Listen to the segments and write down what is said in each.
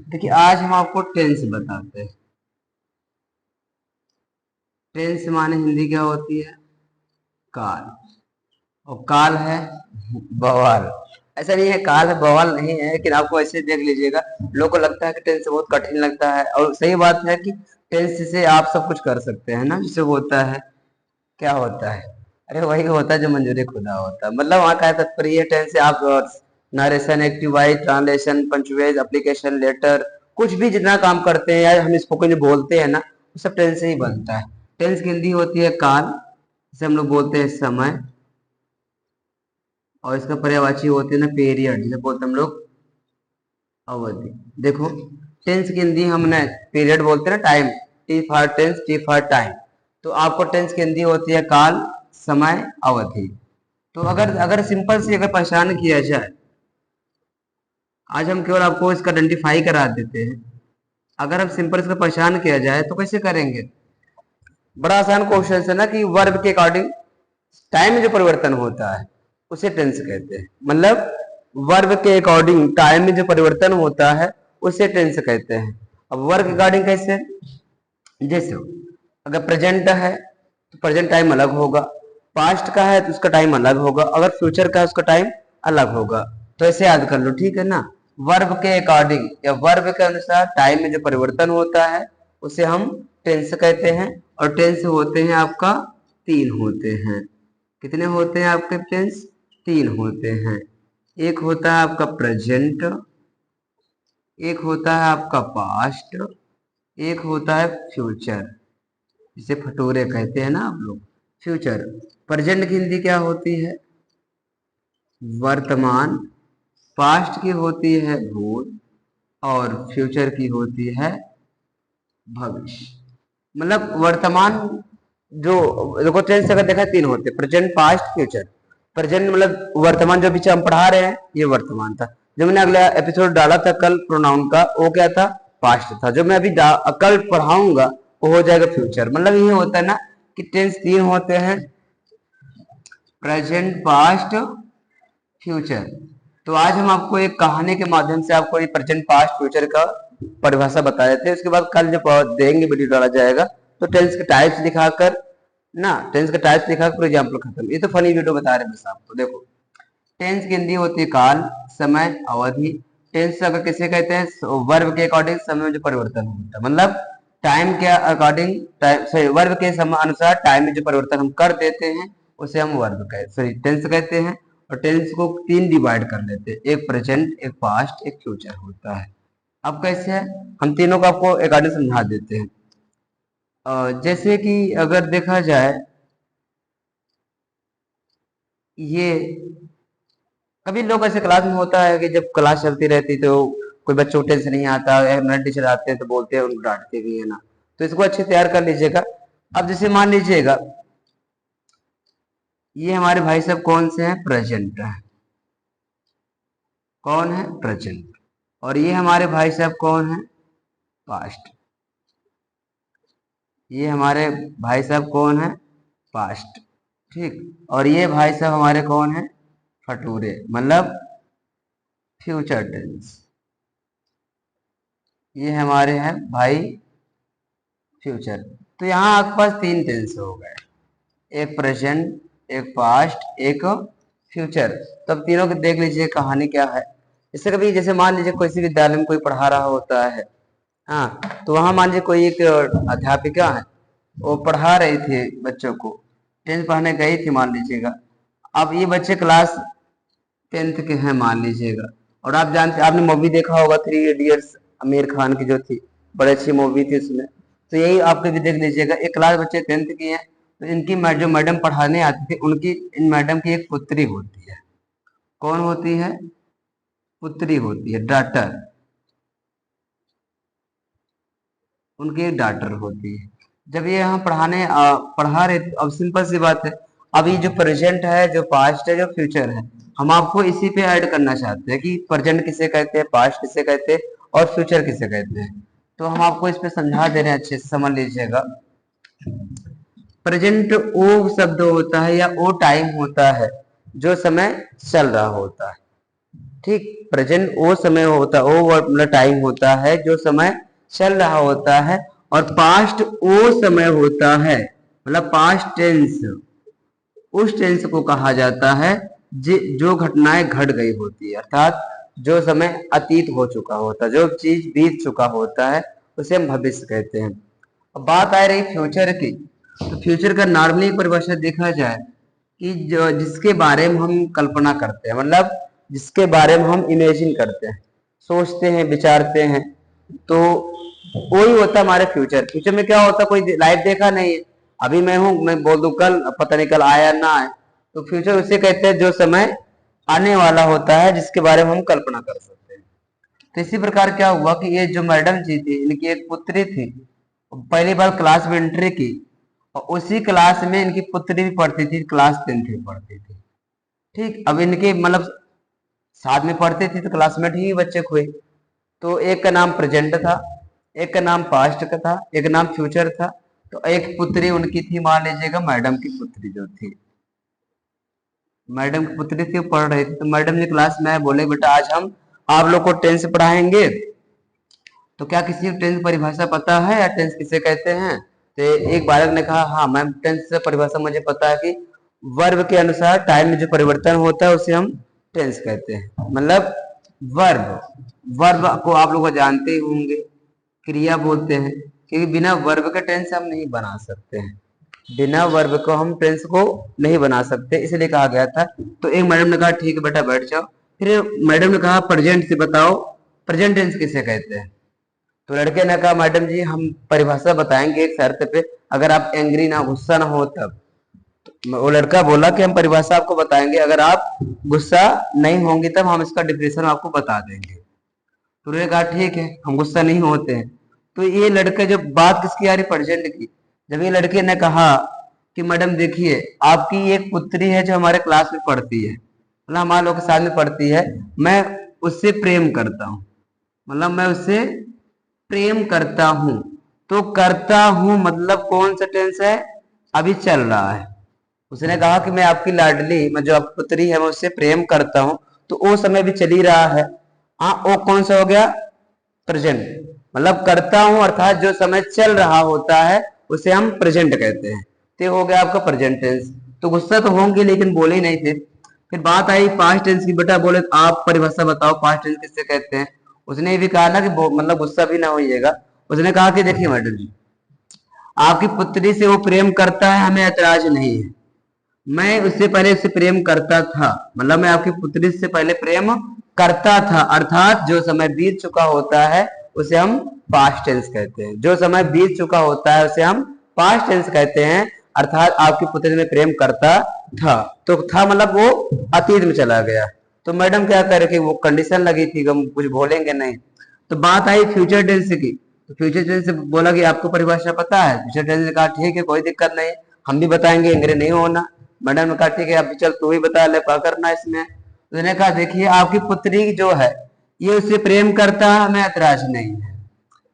देखिए आज हम आपको टेंस बताते हैं। टेंस माने हिंदी क्या होती है? काल। और काल है बवाल। ऐसा नहीं है काल है बवाल नहीं है, लेकिन आपको ऐसे देख लीजिएगा। लोगों को लगता है कि टेंस बहुत कठिन लगता है, और सही बात है कि टेंस से आप सब कुछ कर सकते हैं ना। जिसे होता है क्या होता है? अरे वही होता है जो मंजूरी खुदा होता है। मतलब वहाँ का तात्पर्य टेंस से आप narration, active voice, translation, punctuation, application, letter, कुछ भी जितना काम करते हैं या हम स्पोकन जो बोलते हैं ना, वो सब टेंस से ही बनता है। टेंस की हिंदी होती है काल, जिसे हम लोग बोलते हैं समय, और इसका पर्यायवाची होते हैं ना पीरियड, जिसे बोलते हैं हम लोग अवधि। देखो टेंस की हिंदी हमने पीरियड बोलते हैं ना, time, T for tense, T for time. तो आपको टेंस की हिंदी होती है काल, समय, अवधि। तो अगर अगर सिंपल सी अगर पहचान किया जाए, आज हम केवल आपको इसका आइडेंटिफाई करा देते हैं। अगर हम सिंपल इसका पहचान किया जाए तो कैसे करेंगे? बड़ा आसान क्वेश्चन है ना कि वर्ब के अकॉर्डिंग टाइम में जो परिवर्तन होता है उसे टेंस कहते हैं। मतलब वर्ब के अकॉर्डिंग टाइम में जो परिवर्तन होता है उसे टेंस कहते हैं। अब वर्ब के अकॉर्डिंग कैसे? जैसे अगर प्रेजेंट है तो प्रेजेंट टाइम अलग होगा, पास्ट का है तो उसका टाइम अलग होगा, अगर फ्यूचर का है उसका टाइम अलग होगा। तो ऐसे याद कर लो, ठीक है ना। वर्ब के अकॉर्डिंग या वर्ब के अनुसार टाइम में जो परिवर्तन होता है उसे हम टेंस कहते हैं। और टेंस होते हैं आपका तीन होते हैं। कितने होते हैं आपके टेंस? तीन होते हैं। एक होता है आपका प्रेजेंट, एक होता है आपका पास्ट, एक होता है फ्यूचर, जिसे फटोरे कहते हैं ना आप लोग। फ्यूचर। प्रेजेंट की हिंदी क्या होती है? वर्तमान। पास्ट की होती है भूत, और फ्यूचर की होती है भविष्य। मतलब वर्तमान जो, देखो टेंस अगर देखा तीन होते, प्रेजेंट, पास्ट, फ्यूचर। प्रेजेंट मतलब वर्तमान, जो पीछे हम पढ़ा रहे हैं ये वर्तमान था। जो मैंने अगला एपिसोड डाला था कल प्रोनाउन का, वो क्या था? पास्ट था। जो मैं अभी कल पढ़ाऊंगा वो हो जाएगा फ्यूचर। मतलब ये होता है ना कि टेंस तीन होते हैं, प्रेजेंट, पास्ट, फ्यूचर। तो आज हम आपको एक कहानी के माध्यम से आपको ये प्रेजेंट, पास्ट, फ्यूचर का परिभाषा बता रहे थे। उसके बाद कल जब देंगे वीडियो डाला जाएगा तो टेंस के टाइप्स दिखाकर ना, टेंस के टाइप्स दिखाकर एग्जाम्पल खत्म। ये तो फनी वीडियो बता रहे हैं बस आपको। देखो टेंस की हिंदी होती है काल, समय, अवधि। टेंस अगर किसे कहते हैं? वर्ब के अकॉर्डिंग समय में जो परिवर्तन होता है। मतलब टाइम के अकॉर्डिंग, सॉरी वर्ब के समय अनुसार टाइम में जो परिवर्तन हम कर देते हैं उसे हम वर्ब कहते, सॉरी टेंस कहते हैं। और टेंस को तीन डिवाइड कर लेते हैं, एक प्रेजेंट, एक पास्ट, एक फ्यूचर होता है। अब कैसे है? हम तीनों को आपको अकॉर्डिंग समझा देते हैं। जैसे कि अगर देखा जाए, ये कभी लोग ऐसे क्लास में होता है कि जब क्लास चलती रहती तो कोई बच्चों को टेंशन नहीं आता, नए टीचर आते हैं तो बोलते हैं, उनको डांटते भी है ना। तो इसको अच्छे तैयार कर लीजिएगा। अब जैसे मान लीजिएगा ये हमारे भाई साहब कौन से हैं? प्रेजेंट है। कौन है? प्रेजेंट। और ये हमारे भाई साहब कौन है? पास्ट। ये हमारे भाई साहब कौन है? पास्ट। ठीक। और ये भाई साहब हमारे कौन है? फटूरे, मतलब फ्यूचर टेंस। ये हमारे हैं भाई फ्यूचर। तो यहाँ आपके पास तीन टेंस हो गए, एक प्रेजेंट, एक पास्ट, एक फ्यूचर। तो अब तीनों को देख लीजिए कहानी क्या है। इससे कभी जैसे मान लीजिए किसी विद्यालय में कोई पढ़ा रहा होता है, हाँ, तो वहां मान लीजिए कोई एक अध्यापिका है, वो पढ़ा रही थी बच्चों को, टेंथ पढ़ाने गई थी मान लीजिएगा। अब ये बच्चे क्लास टेंथ के हैं मान लीजिएगा। और आप जानते, आपने मूवी देखा होगा थ्री इडियट्स, आमिर खान की जो थी, बड़ी अच्छी मूवी थी उसमें। तो यही आपके भी देख लीजिएगा, एक क्लास बच्चे टेंथ की हैं, तो इनकी जो मैडम पढ़ाने आती थी उनकी, इन मैडम की एक पुत्री होती है। कौन होती है? पुत्री होती है, डॉटर। उनकी एक डॉटर होती है। जब ये यहाँ पढ़ा रहे थे, अब सिंपल सी बात है, अभी जो प्रेजेंट है, जो पास्ट है, जो फ्यूचर है, हम आपको इसी पे ऐड करना चाहते हैं कि प्रेजेंट किसे कहते हैं, पास्ट किसे कहते हैं, और फ्यूचर किसे कहते हैं। तो हम आपको इस पे समझा दे रहे हैं, अच्छे से समझ लीजिएगा। प्रेजेंट वो शब्द होता है या वो टाइम होता है जो समय चल रहा होता है। ठीक, प्रेजेंट वो समय होता, वो मतलब टाइम होता है जो समय चल रहा होता है, और पास्ट वो समय होता है, मतलब पास्ट टेंस उस टेंस को कहा जाता है जो घटनाएं घट गई होती है, अर्थात जो समय अतीत हो चुका होता है, जो चीज बीत चुका होता है, उसे हम भविष्य कहते हैं। अब बात आ रही फ्यूचर की, तो फ्यूचर का नॉर्मली परिभाषा देखा जाए कि जो जिसके बारे में हम कल्पना करते हैं, मतलब जिसके बारे में हम इमेजिन करते हैं, सोचते हैं, विचारते हैं, तो वही होता है हमारे फ्यूचर। फ्यूचर में क्या होता है, कोई लाइव देखा नहीं है, अभी मैं हूं, मैं बोल दूं कल, पता नहीं कल आया ना आए, तो फ्यूचर उसे कहते हैं जो समय आने वाला होता है, जिसके बारे में हम कल्पना कर सकते हैं। तो इसी प्रकार क्या हुआ कि ये जो मैडम जी थी, इनकी एक पुत्री थी, पहली बार क्लास में एंट्री की, और उसी क्लास में इनकी पुत्री भी पढ़ती थी, क्लास 10th में पढ़ती थी। ठीक, अब इनके मतलब साथ में पढ़ते थे तो क्लासमेट ही बच्चे हुए। तो एक का नाम प्रेजेंट था, एक का नाम पास्ट का था, एक नाम फ्यूचर था। तो एक पुत्री उनकी थी, मान लीजिएगा मैडम की पुत्री जो थी, मैडम की पुत्री थी, पढ़ रही थी। तो मैडम ने क्लास में आए, बोले बेटा आज हम आप लोग को टेंस पढ़ाएंगे, तो क्या किसी को टेंस परिभाषा पता है, या टेंस किसे कहते हैं? तो एक बालक ने कहा हाँ मैम, टेंस से परिभाषा मुझे पता है कि वर्ब के अनुसार टाइम में जो परिवर्तन होता है उसे हम टेंस कहते हैं। मतलब वर्ब वर्ब को आप लोग जानते ही होंगे, क्रिया बोलते हैं, क्योंकि बिना वर्ब का टेंस हम नहीं बना सकते हैं, बिना वर्ब को हम टेंस को नहीं बना सकते, इसलिए कहा गया था। तो एक मैडम ने कहा ठीक है बेटा बैठ जाओ। फिर मैडम ने कहा प्रेजेंट से बताओ, प्रेजेंट टेंस किसे कहते हैं? तो लड़के ने कहा मैडम जी हम परिभाषा बताएंगे एक शर्त पे, अगर आप एंग्री ना, गुस्सा ना हो तब। तो वो लड़का बोला कि हम परिभाषा आपको बताएंगे, अगर आप गुस्सा नहीं होंगे तब हम इसका डिफिनेशन आपको बता देंगे। तो उन्होंने कहा ठीक है, हम गुस्सा नहीं होते हैं। तो ये लड़का, जब बात किसकी आ रही, प्रेजेंट की, जब ये लड़के ने कहा कि मैडम देखिए आपकी एक पुत्री है जो हमारे क्लास में पढ़ती है, मतलब हमारे लोग के साथ में पढ़ती है, मैं उससे प्रेम करता हूँ, मतलब मैं उससे प्रेम करता हूं। तो करता हूं मतलब कौन सा टेंस है, अभी चल रहा है। उसने कहा कि मैं आपकी लाडली, मैं जो आपकी पुत्री है मैं उससे प्रेम करता हूं, तो वो समय भी चल ही रहा है। हाँ, वो कौन सा हो गया, प्रेजेंट, मतलब करता हूं अर्थात जो समय चल रहा होता है उसे हम प्रेजेंट कहते हैं। तो हो गया आपका प्रेजेंट टेंस। तो गुस्सा तो होंगे लेकिन बोले ही नहीं थे। फिर बात आई पास्ट टेंस की, बेटा बोले आप परिभाषा बताओ पास्ट टेंस किससे कहते हैं? उसने भी कहा ना कि मतलब गुस्सा भी ना होइएगा। उसने कहा कि देखिए मैडम जी, आपकी पुत्री से वो प्रेम करता है, हमें ऐतराज नहीं है, मैं उससे पहले उससे प्रेम करता था, मतलब मैं आपकी पुत्री से पहले प्रेम करता था, अर्थात जो समय बीत चुका होता है उसे हम पास्ट टेंस कहते हैं। जो समय बीत चुका होता है उसे हम पास्ट टेंस कहते हैं, अर्थात आपकी पुत्री में प्रेम करता था। तो था मतलब वो अतीत में चला गया। तो मैडम क्या करे कि वो कंडीशन लगी थी, हम कुछ बोलेंगे नहीं। तो बात आई फ्यूचर टेंस की, तो फ्यूचर टेंस से बोला कि आपको परिभाषा पता है? फ्यूचर टेंस ने कहा ठीक है कोई दिक्कत नहीं, हम भी बताएंगे, एंग्री नहीं होना। मैडम ने कहा ठीक है अब चल तू ही बता ले, क्या करना है इसमें? उसने कहा देखिए आपकी पुत्री जो है ये उससे प्रेम करता है, हमें ऐतराज नहीं है,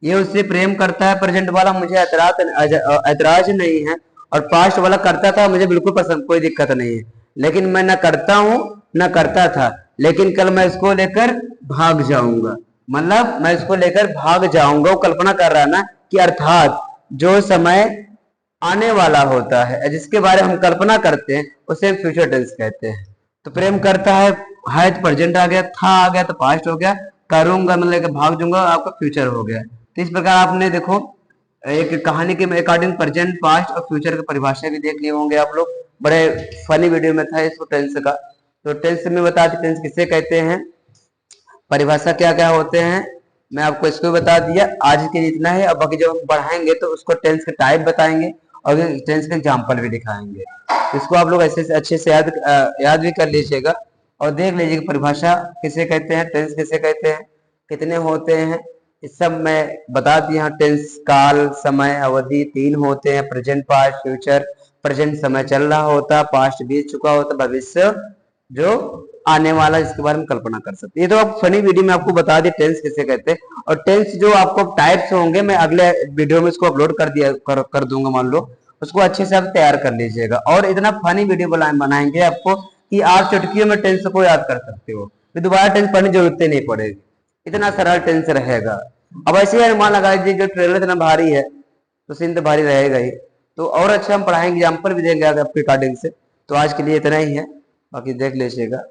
ये उससे प्रेम करता है प्रेजेंट वाला, मुझे ऐतराज नहीं है, और पास्ट वाला करता था, मुझे बिल्कुल पसंद, कोई दिक्कत नहीं है, लेकिन मैं ना करता हूं ना करता था, लेकिन कल मैं इसको लेकर भाग जाऊंगा, मतलब मैं इसको लेकर भाग जाऊंगा। वो कल्पना कर रहा है ना कि अर्थात जो समय आने वाला होता है जिसके बारे में हम कल्पना करते हैं उसे फ्यूचर टेंस कहते हैं। तो प्रेम करता है तो प्रेजेंट आ गया, था आ गया तो पास्ट हो गया, करूंगा मतलब लेकर भाग जाऊंगा आपका फ्यूचर हो गया। तो इस प्रकार आपने देखो एक कहानी के अकॉर्डिंग प्रेजेंट, पास्ट और फ्यूचर की परिभाषा भी देख लिए होंगे आप लोग, बड़े फनी वीडियो में था इसको टेंस का। तो टेंस में बता दें टेंस किसे कहते हैं, परिभाषा क्या क्या होते हैं, मैं आपको इसको बता दिया। आज के लिए इतना है, अब बाकी जब हम पढ़ाएंगे तो उसको टेंस के टाइप बताएंगे और टेंस के एग्जाम्पल भी दिखाएंगे। इसको आप लोग ऐसे से अच्छे से याद भी कर लीजिएगा और देख लीजिएगा परिभाषा किसे कहते हैं, टेंस किसे कहते हैं, कितने होते हैं, इस सब मैं बता दिया। टेंस काल, समय, अवधि 3 होते हैं, प्रेजेंट, पास्ट, फ्यूचर। प्रेजेंट समय चल रहा होता, पास्ट बीत चुका होता, भविष्य जो आने वाला जिसके बारे में कल्पना कर सकते। ये तो आप फनी वीडियो में आपको बता दिए टेंस किसे कहते हैं। और टेंस जो आपको टाइप्स होंगे मैं अगले वीडियो में इसको अपलोड कर दूंगा, मान लो उसको अच्छे से आप तैयार कर लीजिएगा। और इतना फनी वीडियो बनाएंगे आपको कि आप चुटकियों में टेंस को याद कर सकते हो। फिर दोबारा टेंस पढ़ने की जरूरत ही नहीं पड़ेगी, इतना सरल टेंस रहेगा। अब ऐसे ही अनुमान लगा लीजिए जो ट्रेलर इतना भारी है तो सीन तो भारी रहेगा ही। तो और अच्छा हम पढ़ाएंगे, एग्जाम्पल भी देंगे आपके अकॉर्डिंग से। तो आज के लिए इतना ही है, बाकी देख लीजिएगा।